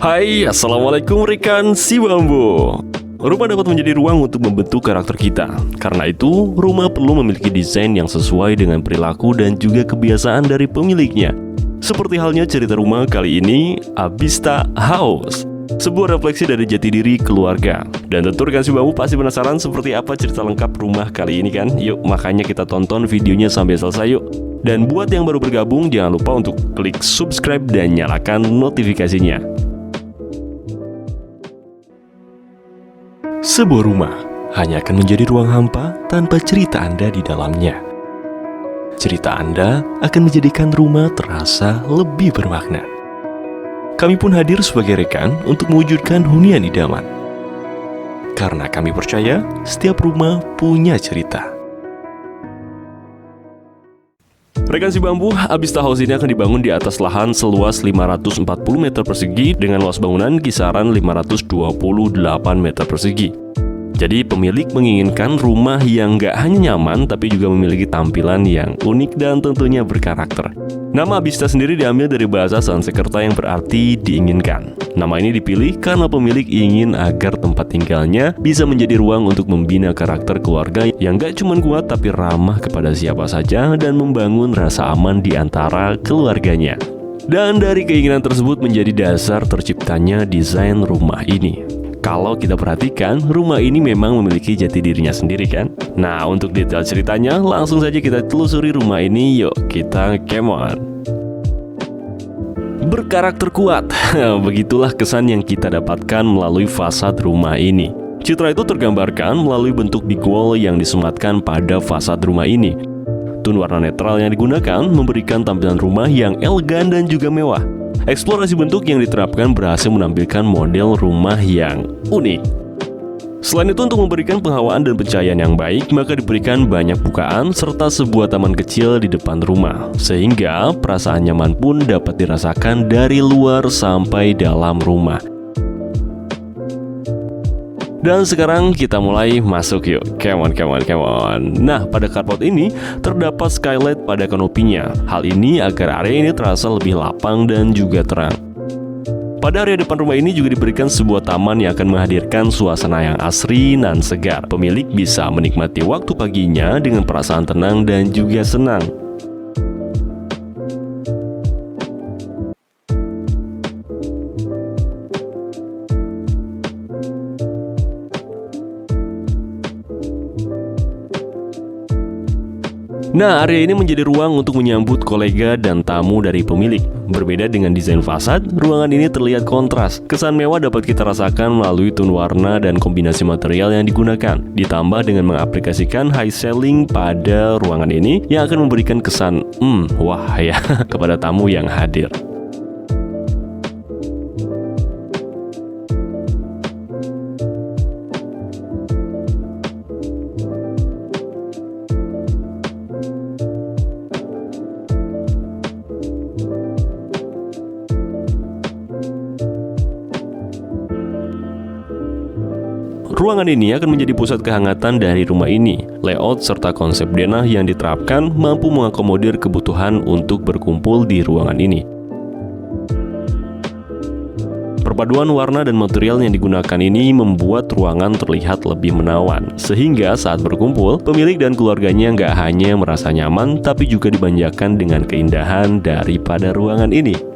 Hai, Assalamualaikum rekan si bambu. Rumah dapat menjadi ruang untuk membentuk karakter kita. Karena itu, rumah perlu memiliki desain yang sesuai dengan perilaku dan juga kebiasaan dari pemiliknya. Seperti halnya cerita rumah kali ini, Abista House, sebuah refleksi dari jati diri keluarga. Dan tentu rekan si bambu pasti penasaran seperti apa cerita lengkap rumah kali ini kan? Yuk, makanya kita tonton videonya sampai selesai yuk. Dan buat yang baru bergabung, jangan lupa untuk klik subscribe dan nyalakan notifikasinya. Sebuah rumah hanya akan menjadi ruang hampa tanpa cerita Anda di dalamnya. Cerita Anda akan menjadikan rumah terasa lebih bermakna. Kami pun hadir sebagai rekan untuk mewujudkan hunian idaman. Karena kami percaya setiap rumah punya cerita. Rekan si bambu, Abista House ini akan dibangun di atas lahan seluas 540 meter persegi dengan luas bangunan kisaran 528 meter persegi. Jadi pemilik menginginkan rumah yang gak hanya nyaman tapi juga memiliki tampilan yang unik dan tentunya berkarakter. Nama Abista sendiri diambil dari bahasa Sanskerta yang berarti diinginkan. Nama ini dipilih karena pemilik ingin agar tempat tinggalnya bisa menjadi ruang untuk membina karakter keluarga yang gak cuma kuat tapi ramah kepada siapa saja dan membangun rasa aman di antara keluarganya. Dan dari keinginan tersebut menjadi dasar terciptanya desain rumah ini. Kalau kita perhatikan, rumah ini memang memiliki jati dirinya sendiri kan? Nah, untuk detail ceritanya, langsung saja kita telusuri rumah ini. Yuk, kita come on. Berkarakter kuat, begitulah kesan yang kita dapatkan melalui fasad rumah ini. Citra itu tergambarkan melalui bentuk big wall yang disematkan pada fasad rumah ini. Tone warna netral yang digunakan memberikan tampilan rumah yang elegan dan juga mewah. Eksplorasi bentuk yang diterapkan berhasil menampilkan model rumah yang unik. Selain itu, untuk memberikan penghawaan dan pencahayaan yang baik, maka diberikan banyak bukaan serta sebuah taman kecil di depan rumah, sehingga perasaan nyaman pun dapat dirasakan dari luar sampai dalam rumah. Dan sekarang kita mulai masuk yuk. Come on. Nah, pada carport ini terdapat skylight pada kanopinya. Hal ini agar area ini terasa lebih lapang dan juga terang. Pada area depan rumah ini juga diberikan sebuah taman yang akan menghadirkan suasana yang asri dan segar. Pemilik bisa menikmati waktu paginya dengan perasaan tenang dan juga senang. Nah, area ini menjadi ruang untuk menyambut kolega dan tamu dari pemilik. Berbeda dengan desain fasad, ruangan ini terlihat kontras. Kesan mewah dapat kita rasakan melalui tone warna dan kombinasi material yang digunakan. Ditambah dengan mengaplikasikan high ceiling pada ruangan ini yang akan memberikan kesan wah ya kepada tamu yang hadir. Ruangan ini akan menjadi pusat kehangatan dari rumah ini. Layout serta konsep denah yang diterapkan mampu mengakomodir kebutuhan untuk berkumpul di ruangan ini. Perpaduan warna dan material yang digunakan ini membuat ruangan terlihat lebih menawan. Sehingga saat berkumpul, pemilik dan keluarganya nggak hanya merasa nyaman, tapi juga dimanjakan dengan keindahan daripada ruangan ini.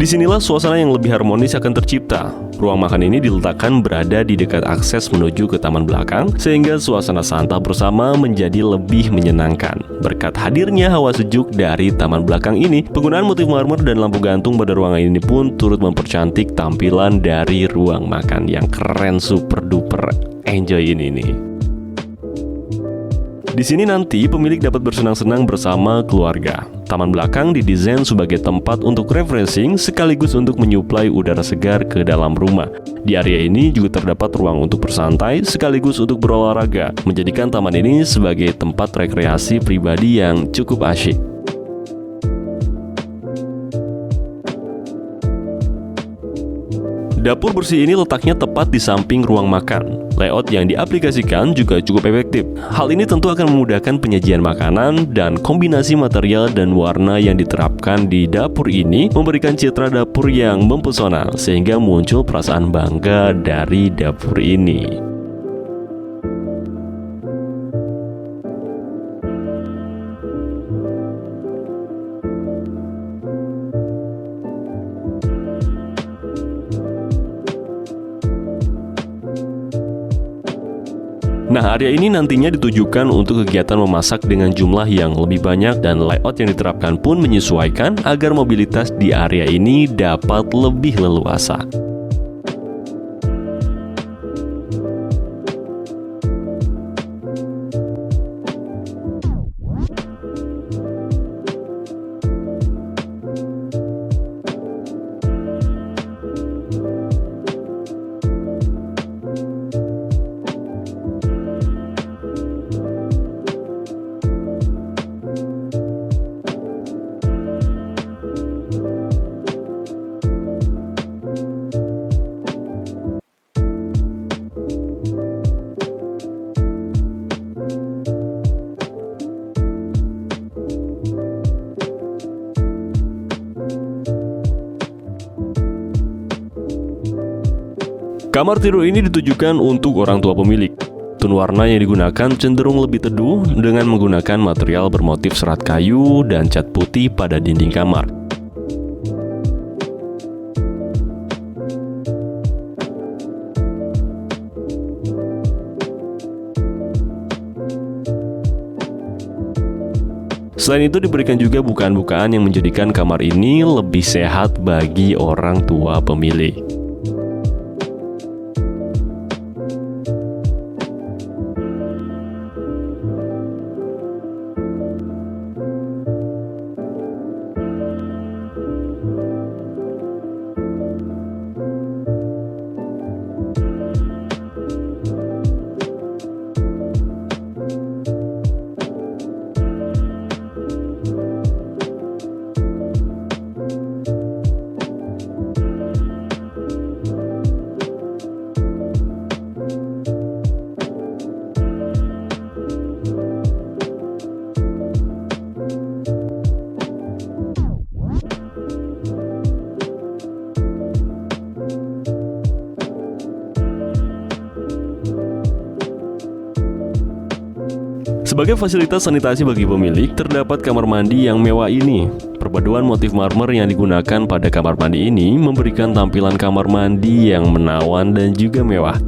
Disinilah suasana yang lebih harmonis akan tercipta. Ruang makan ini diletakkan berada di dekat akses menuju ke taman belakang, sehingga suasana santap bersama menjadi lebih menyenangkan. Berkat hadirnya hawa sejuk dari taman belakang ini, penggunaan motif marmer dan lampu gantung pada ruangan ini pun turut mempercantik tampilan dari ruang makan yang keren super duper enjoy ini nih. Di sini nanti pemilik dapat bersenang-senang bersama keluarga. Taman belakang didesain sebagai tempat untuk refreshing sekaligus untuk menyuplai udara segar ke dalam rumah. Di area ini juga terdapat ruang untuk bersantai sekaligus untuk berolahraga, menjadikan taman ini sebagai tempat rekreasi pribadi yang cukup asyik. Dapur bersih ini letaknya tepat di samping ruang makan. Layout yang diaplikasikan juga cukup efektif. Hal ini tentu akan memudahkan penyajian makanan dan kombinasi material dan warna yang diterapkan di dapur ini memberikan citra dapur yang mempesona sehingga muncul perasaan bangga dari dapur ini. Nah, area ini nantinya ditujukan untuk kegiatan memasak dengan jumlah yang lebih banyak dan layout yang diterapkan pun menyesuaikan agar mobilitas di area ini dapat lebih leluasa. Kamar tidur ini ditujukan untuk orang tua pemilik. Tone warna yang digunakan cenderung lebih teduh dengan menggunakan material bermotif serat kayu dan cat putih pada dinding kamar. Selain itu diberikan juga bukaan-bukaan yang menjadikan kamar ini lebih sehat bagi orang tua pemilik. Sebagai fasilitas sanitasi bagi pemilik, terdapat kamar mandi yang mewah ini. Perpaduan motif marmer yang digunakan pada kamar mandi ini memberikan tampilan kamar mandi yang menawan dan juga mewah.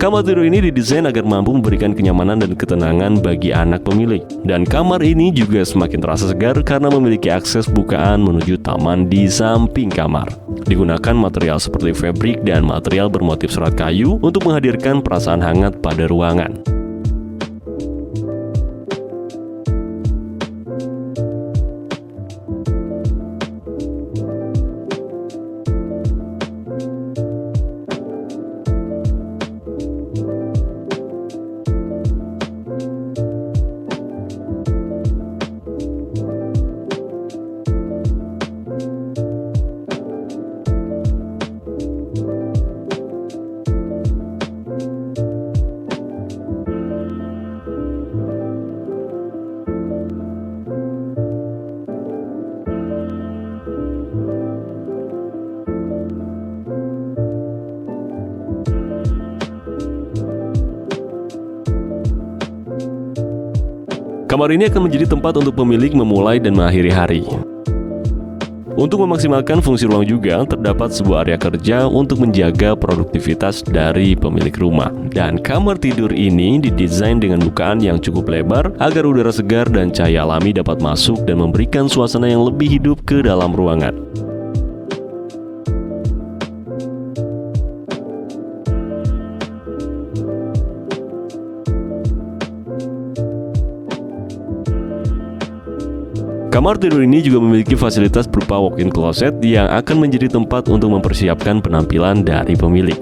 Kamar tidur ini didesain agar mampu memberikan kenyamanan dan ketenangan bagi anak pemilik. Dan kamar ini juga semakin terasa segar karena memiliki akses bukaan menuju taman di samping kamar. Digunakan material seperti fabric dan material bermotif serat kayu untuk menghadirkan perasaan hangat pada ruangan. Kamar ini akan menjadi tempat untuk pemilik memulai dan mengakhiri hari. Untuk memaksimalkan fungsi ruang juga, terdapat sebuah area kerja untuk menjaga produktivitas dari pemilik rumah. Dan kamar tidur ini didesain dengan bukaan yang cukup lebar agar udara segar dan cahaya alami dapat masuk dan memberikan suasana yang lebih hidup ke dalam ruangan. Kamar tidur ini juga memiliki fasilitas berupa walk-in closet yang akan menjadi tempat untuk mempersiapkan penampilan dari pemilik.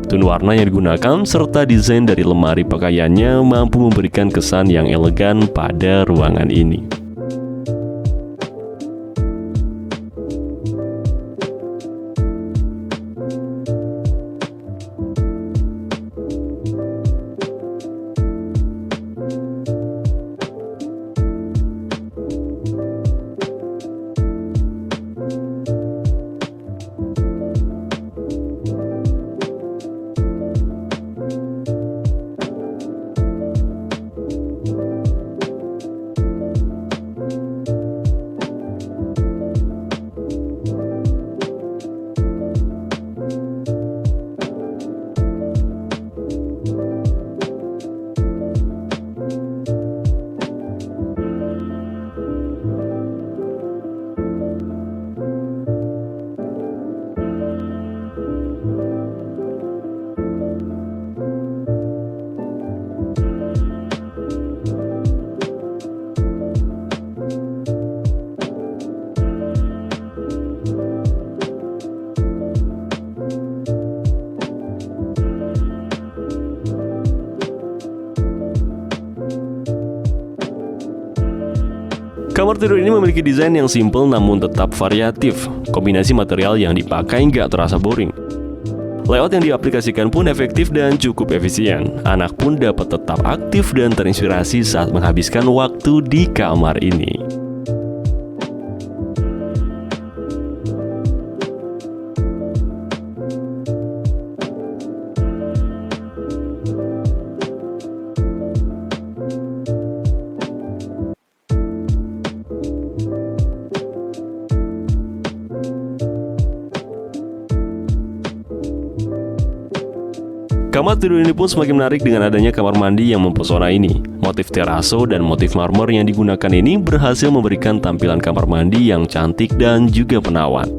Tone warna yang digunakan serta desain dari lemari pakaiannya mampu memberikan kesan yang elegan pada ruangan ini. Kamar tidur ini memiliki desain yang simpel namun tetap variatif. Kombinasi material yang dipakai nggak terasa boring. Layout yang diaplikasikan pun efektif dan cukup efisien. Anak pun dapat tetap aktif dan terinspirasi saat menghabiskan waktu di kamar ini. Kamar tidur ini pun semakin menarik dengan adanya kamar mandi yang mempesona ini. Motif teraso dan motif marmer yang digunakan ini berhasil memberikan tampilan kamar mandi yang cantik dan juga menawan.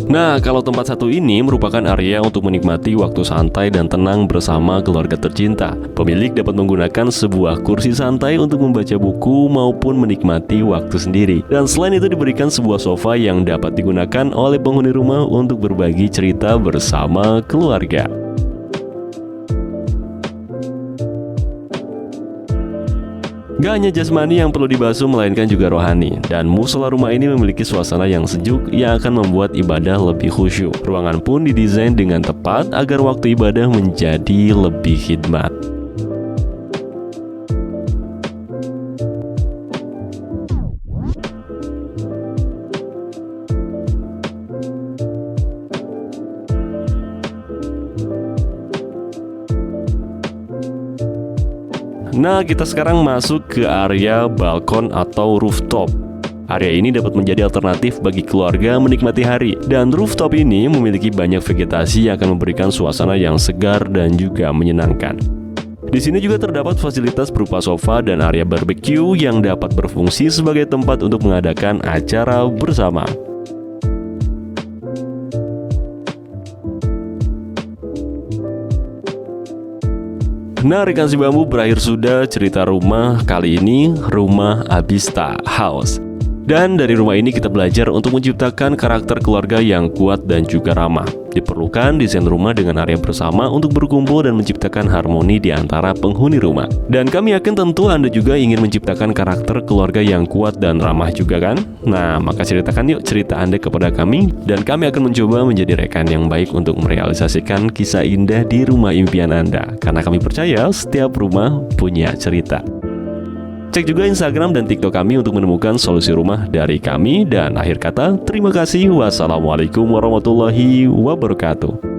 Nah, kalau tempat satu ini merupakan area untuk menikmati waktu santai dan tenang bersama keluarga tercinta. Pemilik dapat menggunakan sebuah kursi santai untuk membaca buku maupun menikmati waktu sendiri. Dan selain itu diberikan sebuah sofa yang dapat digunakan oleh penghuni rumah untuk berbagi cerita bersama keluarga. Gak hanya jasmani yang perlu dibasuh, melainkan juga rohani. Dan musola rumah ini memiliki suasana yang sejuk yang akan membuat ibadah lebih khusyuk. Ruangan pun didesain dengan tepat agar waktu ibadah menjadi lebih khidmat. Nah, kita sekarang masuk ke area balkon atau rooftop. Area ini dapat menjadi alternatif bagi keluarga menikmati hari. Dan rooftop ini memiliki banyak vegetasi yang akan memberikan suasana yang segar dan juga menyenangkan. Di sini juga terdapat fasilitas berupa sofa dan area barbecue yang dapat berfungsi sebagai tempat untuk mengadakan acara bersama. Nah, rekan si bambu, berakhir sudah cerita rumah kali ini, rumah Abista House. Dan dari rumah ini kita belajar untuk menciptakan karakter keluarga yang kuat dan juga ramah. Diperlukan desain rumah dengan area bersama untuk berkumpul dan menciptakan harmoni di antara penghuni rumah. Dan kami yakin tentu Anda juga ingin menciptakan karakter keluarga yang kuat dan ramah juga kan? Nah, maka ceritakan yuk cerita Anda kepada kami, dan kami akan mencoba menjadi rekan yang baik untuk merealisasikan kisah indah di rumah impian Anda. Karena kami percaya setiap rumah punya cerita. Cek juga Instagram dan TikTok kami untuk menemukan solusi rumah dari kami. Dan akhir kata, terima kasih. Wassalamualaikum warahmatullahi wabarakatuh.